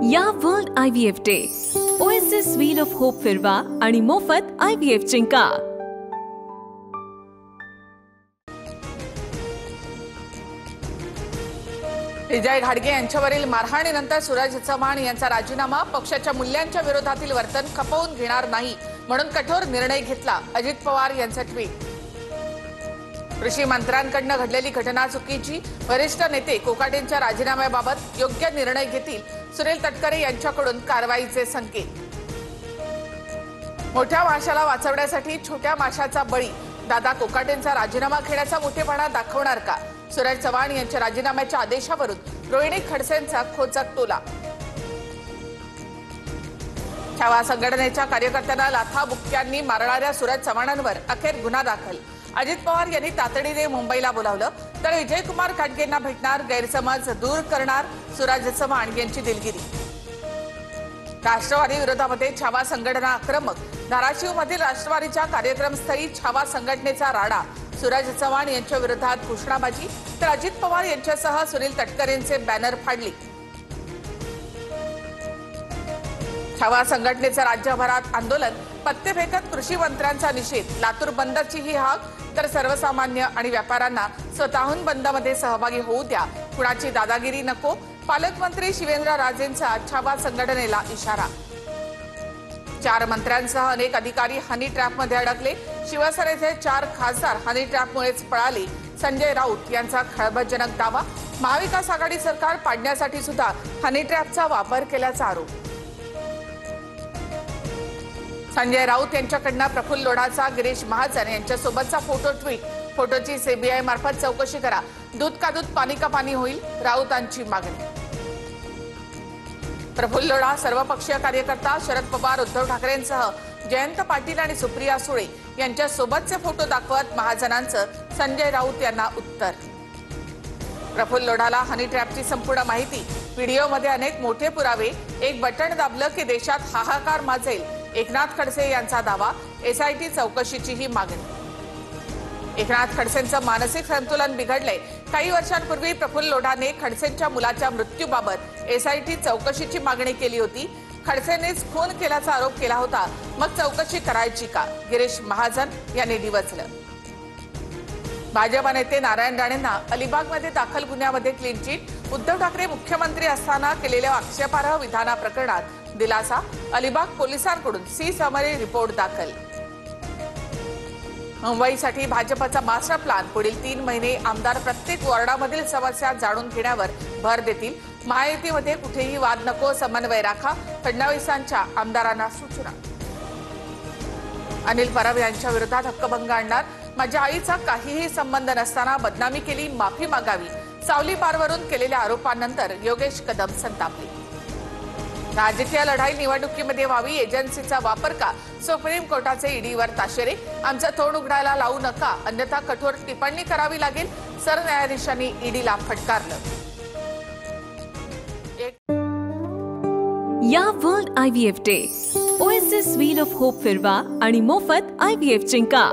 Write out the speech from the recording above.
या world IVF day oasis wheel of hope फिरवा आणि मोफत IVF जिंका। विजय घाडगे यांच्यावरील मारहाणीनंतर सूरज चव्हाण यांचा राजीनामा पक्षाच्या मूल्यांच्या विरोधातील वर्तन खपवून घेणार नाही म्हणून कठोर निर्णय घेतला। अजित पवार यांचा ट्विट। कृषी मंत्र्यांकडून घडलेली घटना चुकीची, वरिष्ठ नेते कोकाटेंच्या राजीनाम्याबाबत योग्य निर्णय घेतील। सुनील तटकरे यांच्याकडून कारवाईचे संकेत। मोठ्या माशाला वाचवण्यासाठी छोट्या माशाचा बळी, दादा कोकाटेंचा राजीनामा घेण्याचा मोठेपणा दाखवणार का? सूरज चव्हाण यांच्या राजीनाम्याच्या आदेशावरून रोहिणी खडसेंचा खोचक टोला। छावा संघटनेच्या कार्यकर्त्यांना लाथाबुक्क्यांनी मारणाऱ्या सूरज चव्हाणांवर अखेर गुन्हा दाखल। अजित पवार यांनी तातडीने मुंबईला बोलावलं तर विजयकुमार घाडगेंना भेटणार, गैरसमज दूर करणार सूरज चव्हाण यांची दिलगिरी। राष्ट्रवादी विरोधामध्ये छावा संघटना आक्रमक, धाराशिवमधील राष्ट्रवादीच्या कार्यक्रमस्थळी छावा संघटनेचा राडा। सूरज चव्हाण यांच्या विरोधात घोषणाबाजी तर अजित पवार यांच्यासह सुनील तटकरेंचे बॅनर फाडले। छावा संघटनेचं राज्यभरात आंदोलन, पत्ते फेकत कृषी मंत्र्यांचा निषेध। लातूर बंदची ही हाक तर सर्वसामान्य आणि व्यापाऱ्यांना स्वतःहून बंदमध्ये सहभागी होऊ द्या, कुणाची दादागिरी नको। पालकमंत्री शिवेंद्रराजेंचा छावा संघटनेला इशारा। 4 मंत्र्यांसह अनेक अधिकारी हनी ट्रॅपमध्ये अडकले। शिवसेनेचे 4 खासदार हनी ट्रॅपमुळेच पळाले। संजय राऊत यांचा खळबळजनक दावा। महाविकास आघाडी सरकार पाडण्यासाठी सुद्धा हनी ट्रॅपचा वापर केल्याचा आरोप। संजय राऊत यांच्याकडून प्रफुल्ल लोढाचा गिरीश महाजन यांच्यासोबतचा फोटो ट्विट। फोटोची सीबीआय मार्फत चौकशी करा, दूध का दूध पाणी का पाणी होईल, राऊतांची मागणी। प्रफुल्ल लोढा सर्वपक्षीय कार्यकर्ता शरद पवार, उद्धव ठाकरेंसह जयंत पाटील आणि सुप्रिया सुळे यांच्यासोबतचे फोटो दाखवत महाजनांचं संजय राऊत यांना उत्तर। प्रफुल्ल लोढाला हनी ट्रॅपची संपूर्ण माहिती, व्हिडिओमध्ये अनेक मोठे पुरावे, एक बटन दाबलं की देशात हाहाकार माजेल, एकनाथ खडसे यांचा दावा। SIT चौकशीचीही मागणी। एकनाथ खडसेंचं मानसिक संतुलन बिघडलंय। काही वर्षांपूर्वी प्रफुल्ल लोढाने खडसेंच्या मुलाच्या मृत्यूबाबत SIT चौकशीची मागणी केली होती। खडसेंनीच खून केल्याचा आरोप केला होता, मग चौकशी करायची का? गिरीश महाजन यांनी डिवचलं। भाजप नेते नारायण राणेंना अलिबागमध्ये दाखल गुन्ह्यामध्ये क्लीन चिट। उद्धव ठाकरे मुख्यमंत्री असताना केलेल्या आक्षेपार्ह विधानाप्रकरणात दिलासा। अलिबाग पोलिसांकडून सी समरी रिपोर्ट दाखल। मुंबईसाठी भाजपचा मास्टर प्लॅन, पुढील 3 महिने आमदार प्रत्येक वॉर्डामधील समस्या जाणून घेण्यावर भर देतील। महायुतीमध्ये कुठेही वाद नको, समन्वय राखा, फडणवीसांच्या आमदारांना सूचना। अनिल परब यांच्या विरोधात हक्कभंग आणणार, माझ्या आईचा काहीही संबंध नसताना बदनामी केली, माफी मागावी। सावली पारवरून केलेल्या आरोपांनंतर योगेश कदम संतापले। राजकीय लढाई निवडणुकीमध्ये व्हावी, एजन्सीचा वापर का? सुप्रीम कोर्टाचे ईडीवर ताशेरे, आमचं तोंड उघडायला लावू नका, अन्यथा कठोर टिप्पणी करावी लागेल, सरन्यायाधीशांनी ईडीला फटकारलं। या world IVF day oasis wheel of hope फिरवा आणि मोफत IVF जिंका।